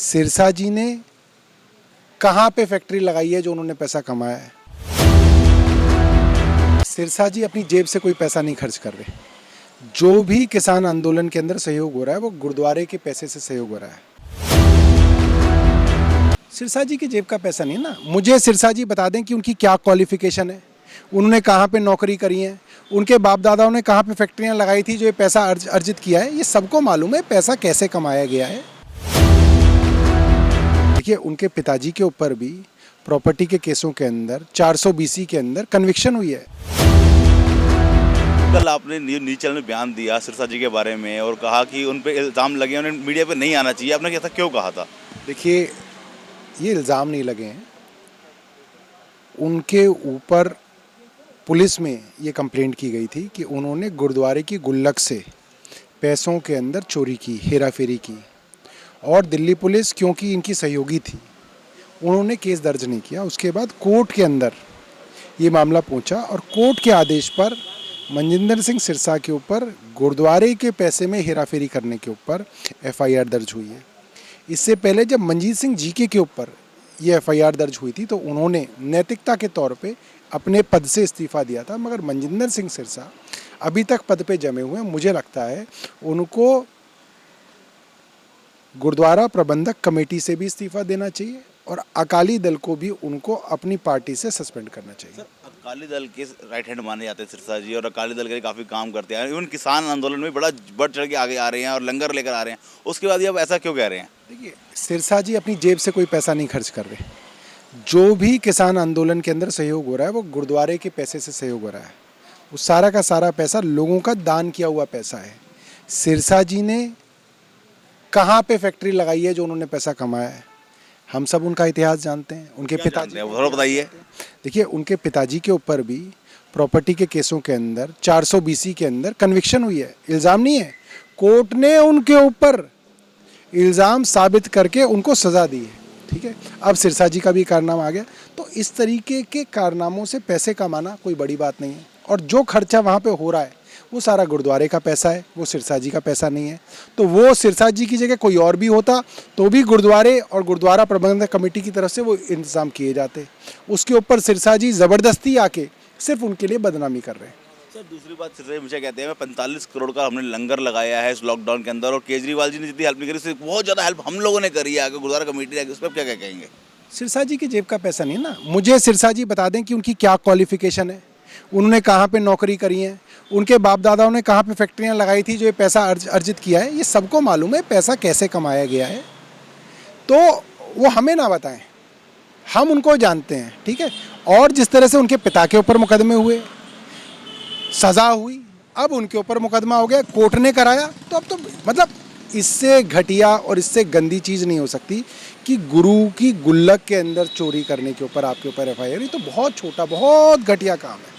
सिरसा जी ने कहाँ पे फैक्ट्री लगाई है जो उन्होंने पैसा कमाया है। सिरसा जी अपनी जेब से कोई पैसा नहीं खर्च कर रहे। जो भी किसान आंदोलन के अंदर सहयोग हो रहा है वो गुरुद्वारे के पैसे से सहयोग हो रहा है। सिरसा जी की जेब का पैसा नहीं ना। मुझे सिरसा जी बता दें कि उनकी क्या क्वालिफिकेशन है, उन्होंने कहाँ पे नौकरी करी है, उनके बाप दादाओं ने कहाँ पे फैक्ट्रियाँ लगाई थी जो ये पैसा अर्जित किया है। ये सबको मालूम है पैसा कैसे कमाया गया है। देखिए, उनके पिताजी के ऊपर भी प्रॉपर्टी के केसों के अंदर 400 BC के अंदर कन्विक्शन हुई है। कल आपने न्यूज़ चैनल में बयान दिया सिरसा जी के बारे में और कहा कि उन पे इल्ज़ाम लगे, उन्हें मीडिया पे नहीं आना चाहिए। आपने ऐसा क्यों कहा था? देखिए, ये इल्ज़ाम नहीं लगे हैं, उनके ऊपर पुलिस में ये कंप्लेंट की गई थी कि उन्होंने गुरुद्वारे की गुल्लक से पैसों के अंदर चोरी की, हेरा फेरी की। और दिल्ली पुलिस क्योंकि इनकी सहयोगी थी, उन्होंने केस दर्ज नहीं किया। उसके बाद कोर्ट के अंदर ये मामला पहुंचा और कोर्ट के आदेश पर मनजिंदर सिंह सिरसा के ऊपर गुरुद्वारे के पैसे में हेराफेरी करने के ऊपर FIR दर्ज हुई है। इससे पहले जब मंजीत सिंह जीके के ऊपर ये FIR दर्ज हुई थी तो उन्होंने नैतिकता के तौर पे अपने पद से इस्तीफ़ा दिया था, मगर मनजिंदर सिंह सिरसा अभी तक पद पे जमे हुए हैं। मुझे लगता है उनको गुरुद्वारा प्रबंधक कमेटी से भी इस्तीफ़ा देना चाहिए और अकाली दल को भी उनको अपनी पार्टी से सस्पेंड करना चाहिए। सर, अकाली दल के राइट हैंड माने जाते हैं सिरसा जी और अकाली दल के लिए काफ़ी काम करते हैं। इवन किसान आंदोलन में बड़ा बढ़ चढ़ के आगे आ रहे हैं और लंगर लेकर आ रहे हैं। उसके बाद ये अब ऐसा क्यों कह रहे हैं? देखिए, सिरसा जी अपनी जेब से कोई पैसा नहीं खर्च कर रहे। जो भी किसान आंदोलन के अंदर सहयोग हो रहा है वो गुरुद्वारे के पैसे से सहयोग हो रहा है। वो सारा का सारा पैसा लोगों का दान किया हुआ पैसा है। सिरसा जी ने कहाँ पे फैक्ट्री लगाई है जो उन्होंने पैसा कमाया है। हम सब उनका इतिहास जानते हैं। उनके पिताजी, थोड़ा बताइए। देखिए, उनके पिताजी के ऊपर भी प्रॉपर्टी के केसों के अंदर 400 BC के अंदर कन्विक्शन हुई है। इल्ज़ाम नहीं है, कोर्ट ने उनके ऊपर इल्ज़ाम साबित करके उनको सज़ा दी है। ठीक है, अब सिरसा जी का भी कारनामा आ गया। तो इस तरीके के कारनामों से पैसे कमाना कोई बड़ी बात नहीं है। और जो खर्चा वहाँ पे हो रहा है वो सारा गुरुद्वारे का पैसा है, वो सिरसा जी का पैसा नहीं है। तो वो सिरसा जी की जगह कोई और भी होता तो भी गुरुद्वारे और गुरुद्वारा प्रबंधक कमेटी की तरफ से वो इंतज़ाम किए जाते। उसके ऊपर सिरसा जी ज़बरदस्ती आके सिर्फ उनके लिए बदनामी कर रहे हैं। सर, दूसरी बात सिरसा जी मुझे कहते हैं 45 करोड़ का हमने लंगर लगाया है इस लॉकडाउन के अंदर और केजरीवाल जी ने जितनी हेल्प नहीं करी उससे बहुत ज़्यादा हेल्प हम लोगों ने करी है। आगे गुरुद्वारा कमेटी आगे उस पर क्या क्या कहेंगे? सिरसा जी की जेब का पैसा नहीं ना। मुझे सिरसा जी बता दें कि उनकी क्या क्वालिफिकेशन है, उन्होंने कहाँ पे नौकरी करी है, उनके बाप दादाओं ने कहाँ पे फैक्ट्रियाँ लगाई थी जो ये पैसा अर्जित किया है। ये सबको मालूम है पैसा कैसे कमाया गया है। तो वो हमें ना बताएं, हम उनको जानते हैं। ठीक है, और जिस तरह से उनके पिता के ऊपर मुकदमे हुए, सज़ा हुई, अब उनके ऊपर मुकदमा हो गया, कोर्ट ने कराया, तो अब तो मतलब इससे घटिया और इससे गंदी चीज़ नहीं हो सकती कि गुरु की गुल्लक के अंदर चोरी करने के ऊपर आपके ऊपर FIR। ये तो बहुत छोटा, बहुत घटिया काम है।